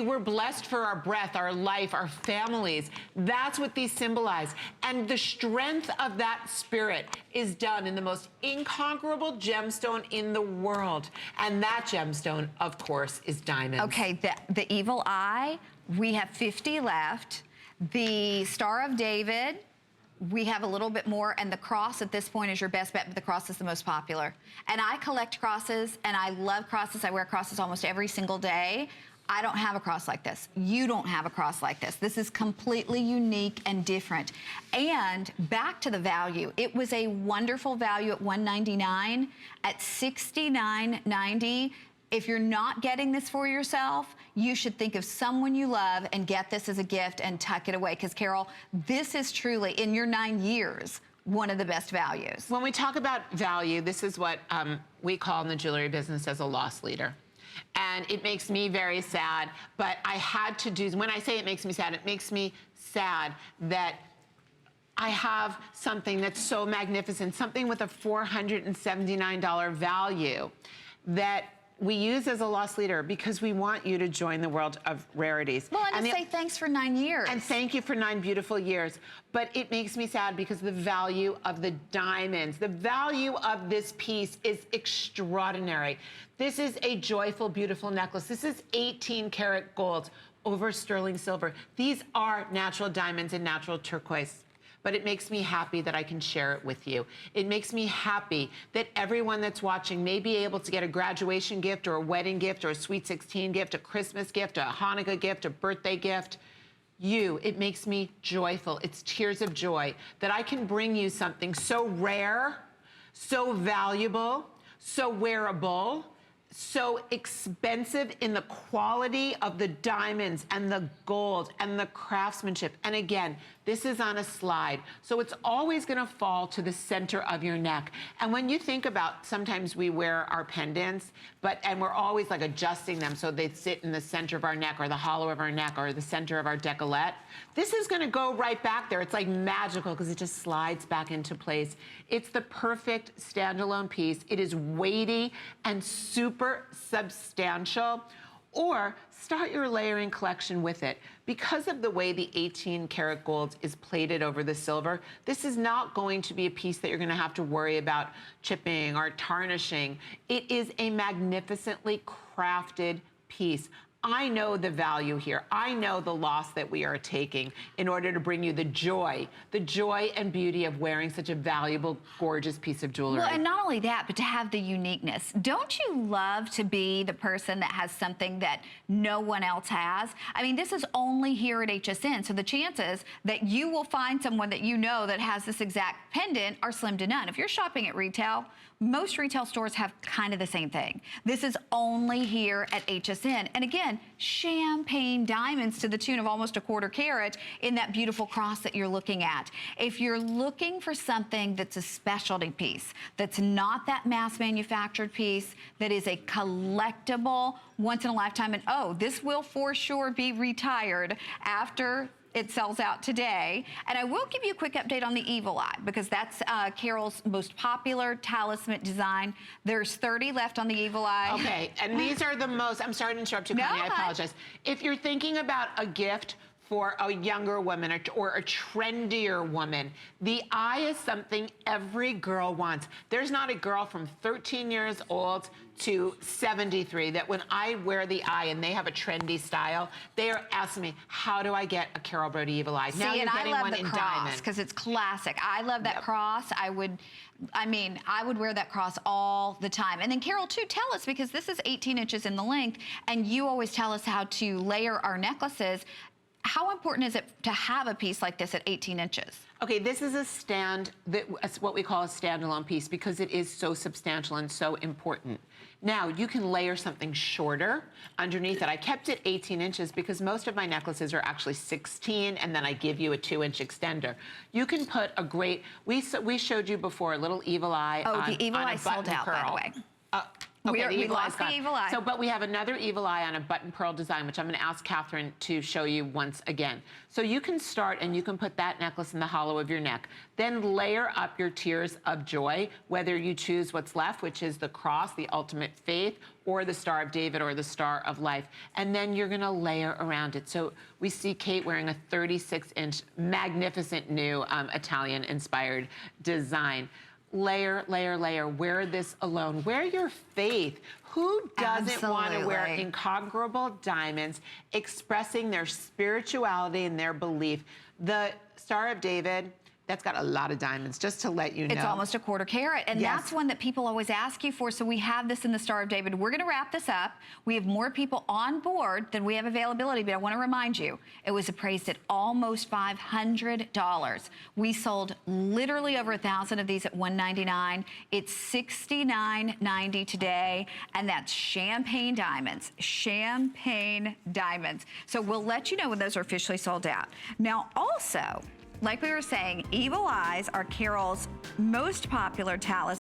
We're blessed for our breath, our life, our families. That's what these symbolize. And the strength of that spirit is done in the most incomparable gemstone in the world. And that gemstone, of course, is diamonds. Okay, the evil eye, we have 50 left. The Star of David, we have a little bit more, and the cross at this point is your best bet, but the cross is the most popular. And I collect crosses, and I love crosses. I wear crosses almost every single day. I don't have a cross like this. You don't have a cross like this. This is completely unique and different. And back to the value. It was a wonderful value at $199. At $69.90, if you're not getting this for yourself, you should think of someone you love and get this as a gift and tuck it away. Because, Carol, this is truly, in your 9 years, one of the best values. When we talk about value, this is what we call in the jewelry business as a loss leader. And it makes me very sad, but I had to do, when I say it makes me sad that I have something that's so magnificent, something with a $479 value that we use as a loss leader because we want you to join the world of rarities. Well, and to say thanks for 9 years. And thank you for 9 beautiful years. But it makes me sad because the value of the diamonds, the value of this piece is extraordinary. This is a joyful, beautiful necklace. This is 18 karat gold over sterling silver. These are natural diamonds and natural turquoise. But it makes me happy that I can share it with you. It makes me happy that everyone that's watching may be able to get a graduation gift or a wedding gift or a Sweet 16 gift, a Christmas gift, a Hanukkah gift, a birthday gift. It makes me joyful. It's tears of joy that I can bring you something so rare, so valuable, so wearable, so expensive in the quality of the diamonds and the gold and the craftsmanship. And again, this is on a slide, so it's always gonna fall to the center of your neck. And when you think about, sometimes we wear our pendants, and we're always like adjusting them so they sit in the center of our neck or the hollow of our neck or the center of our decollete. This is gonna go right back there. It's like magical because it just slides back into place. It's the perfect standalone piece. It is weighty and super substantial. Or start your layering collection with it. Because of the way the 18 karat gold is plated over the silver, this is not going to be a piece that you're gonna have to worry about chipping or tarnishing. It is a magnificently crafted piece. I know the value here. I know the loss that we are taking in order to bring you the joy and beauty of wearing such a valuable, gorgeous piece of jewelry. Well, and not only that, but to have the uniqueness. Don't you love to be the person that has something that no one else has? I mean, this is only here at HSN, so the chances that you will find someone that you know that has this exact pendant are slim to none. If you're shopping at retail, most retail stores have kind of the same thing. This is only here at HSN. And again, champagne diamonds to the tune of almost a quarter carat in that beautiful cross that you're looking at. If you're looking for something that's a specialty piece, that's not that mass manufactured piece, that is a collectible, once in a lifetime, and oh, this will for sure be retired after it sells out today. And I will give you a quick update on the Evil Eye because that's Carol's most popular talisman design. There's 30 left on the Evil Eye. Okay, and these are the most, I'm sorry to interrupt you, Connie, I apologize. If you're thinking about a gift for a younger woman or a trendier woman, the eye is something every girl wants. There's not a girl from 13 years old to 73 that when I wear the eye and they have a trendy style, they are asking me, how do I get a Carol Brodie Evil Eye? See, now you're and getting I love one the in cross diamond. because it's classic. I love that cross. I would wear that cross all the time. And then Carol, too, tell us, because this is 18 inches in the length, and you always tell us how to layer our necklaces. How important is it to have a piece like this at 18 inches? Okay, this is it's what we call a standalone piece because it is so substantial and so important. Now, you can layer something shorter underneath it. I kept it 18 inches because most of my necklaces are actually 16, and then I give you a 2-inch extender. You can put a great, we showed you before a little Evil Eye the Evil Eye sold out, by the way. Okay, we lost the gone. evil eye. So, but we have another evil eye on a button pearl design, which I'm going to ask Catherine to show you once again. So you can start and you can put that necklace in the hollow of your neck. Then layer up your tears of joy, whether you choose what's left, which is the cross, the ultimate faith, or the Star of David, or the Star of Life. And then you're going to layer around it. So we see Kate wearing a 36-inch magnificent new Italian-inspired design. Layer, layer, layer. Wear this alone. Wear your faith. Who doesn't want to wear incomparable diamonds expressing their spirituality and their belief? The Star of David, that's got a lot of diamonds, just to let you know. It's almost a quarter carat, and that's one that people always ask you for, so we have this in the Star of David. We're gonna wrap this up. We have more people on board than we have availability, but I wanna remind you, it was appraised at almost $500. We sold literally over 1,000 of these at $199. It's $69.90 today, and that's champagne diamonds, champagne diamonds. So we'll let you know when those are officially sold out. Now also, like we were saying, evil eyes are Carol's most popular talisman.